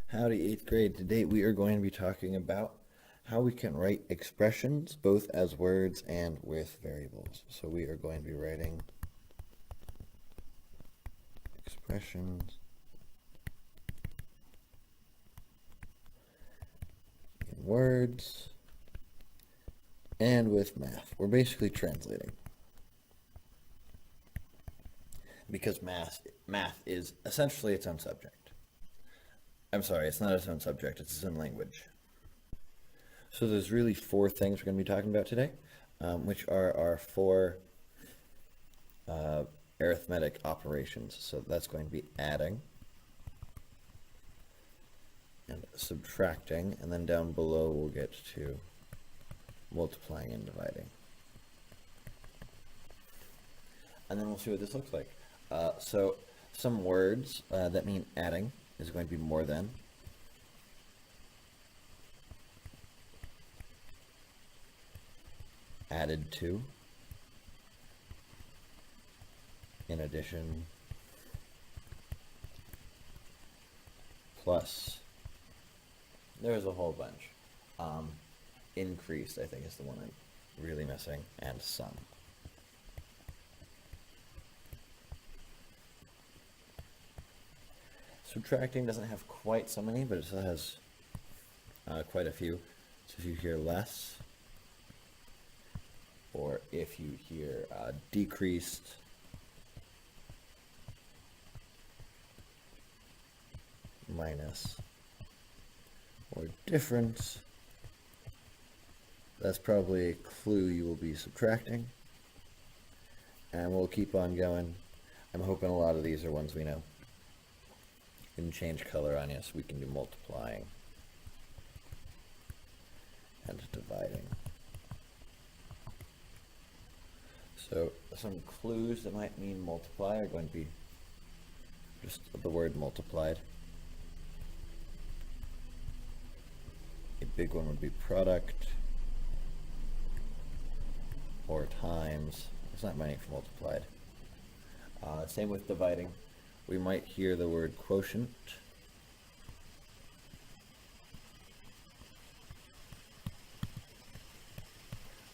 Howdy, 8th grade. Today we are going to be talking about how we can write expressions both as words and with variables. So we are going to be writing expressions in words and with math. We're basically translating because math is essentially its own subject. I'm sorry, it's not its own subject, it's its own language. So there's really four things we're going to be talking about today, which are our four arithmetic operations. So that's going to be adding and subtracting, and then down below we'll get to multiplying and dividing. And then we'll see what this looks like. So some words that mean adding is going to be more than. Added to, in addition, plus, there's a whole bunch. Increased, I think, is the one I'm really missing, and sum. Subtracting doesn't have quite so many, but it still has quite a few. So if you hear less, or if you hear decreased, minus, or difference, that's probably a clue you will be subtracting. And we'll keep on going. I'm hoping a lot of these are ones we know. We can change color on you, so we can do multiplying and dividing. So some clues that might mean multiply are going to be just the word multiplied. A big one would be product or times. There's not many for multiplied. Same with dividing. We might hear the word quotient.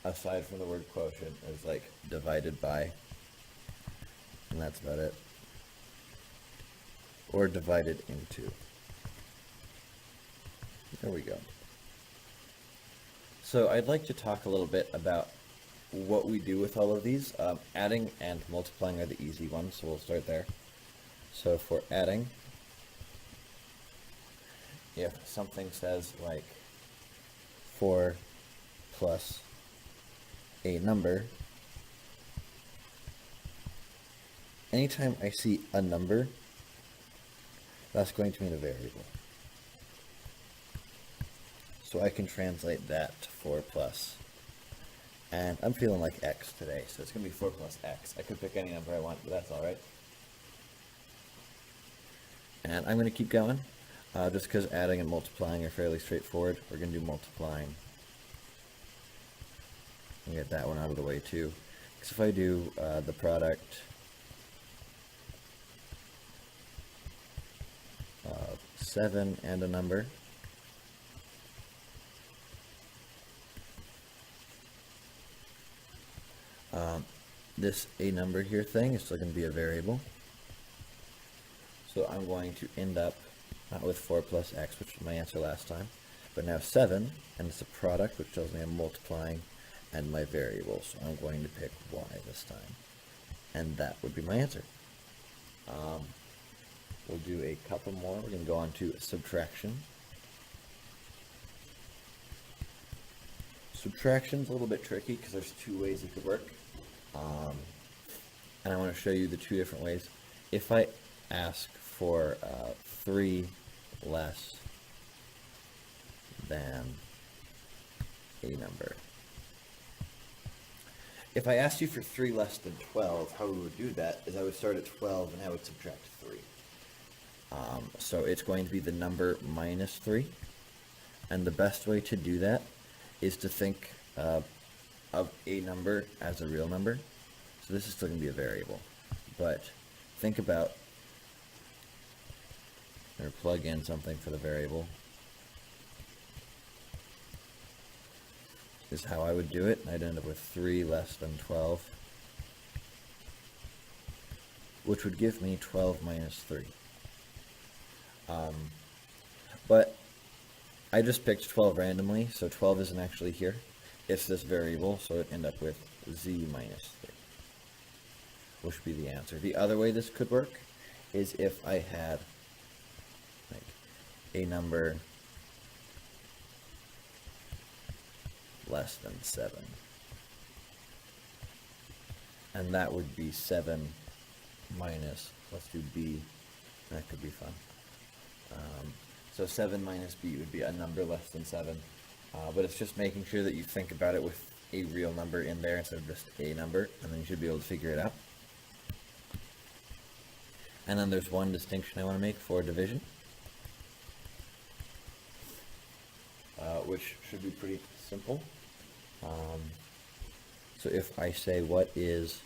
Aside from the word quotient, there's like divided by, and that's about it. Or divided into. There we go. So I'd like to talk a little bit about what we do with all of these. Adding and multiplying are the easy ones, so we'll start there. So for adding, if something says like 4 plus a number, anytime I see a number, that's going to mean a variable. So I can translate that to 4 plus. And I'm feeling like x today, so it's going to be 4 plus x. I could pick any number I want, but that's all right. And I'm going to keep going, just because adding and multiplying are fairly straightforward. We're going to do multiplying. And get that one out of the way too. Because if I do the product of 7 and a number, this a number here thing is still going to be a variable. So I'm going to end up not with 4 plus x, which was my answer last time, but now 7, and it's a product, which tells me I'm multiplying, and my variable. So I'm going to pick y this time. And that would be my answer. We'll do a couple more. We're going to go on to subtraction. Subtraction's a little bit tricky because there's two ways it could work. And I want to show you the two different ways. If I ask for 3 less than a number. If I asked you for 3 less than 12, how we would do that is I would start at 12 and I would subtract 3. So it's going to be the number minus 3. And the best way to do that is to think of a number as a real number. So this is still going to be a variable. But think about or plug in something for the variable, is how I would do it. I'd end up with 3 less than 12, which would give me 12 minus 3. But I just picked 12 randomly, so 12 isn't actually here. It's this variable, so it'd end up with z minus 3, which would be the answer. The other way this could work is if I had like a number less than 7. And that would be 7 minus, let's do b, that could be fun. So 7 minus b would be a number less than 7. But it's just making sure that you think about it with a real number in there instead of just a number, and then you should be able to figure it out. And then there's one distinction I want to make for division, which should be pretty simple. So if I say what is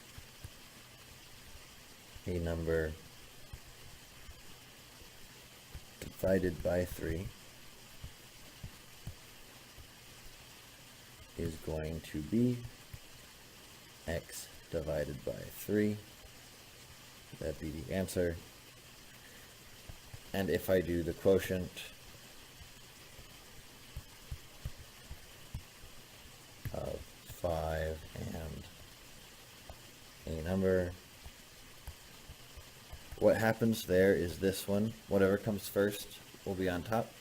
a number divided by 3 is going to be x divided by 3. That'd be the answer. And if I do the quotient of 5 and a number, what happens there is this one, whatever comes first will be on top.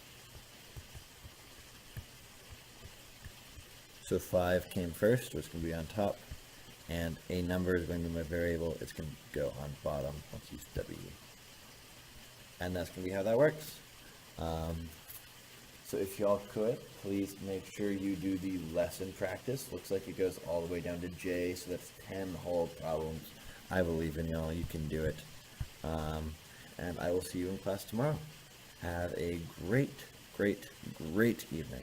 So 5 came first, so it's going to be on top, and a number is going to be my variable, it's going to go on bottom. Let's use w. And that's going to be how that works. So if y'all could, please make sure you do the lesson practice. Looks like it goes all the way down to J, so that's 10 whole problems. I believe in y'all, you can do it. And I will see you in class tomorrow. Have a great, great, great evening.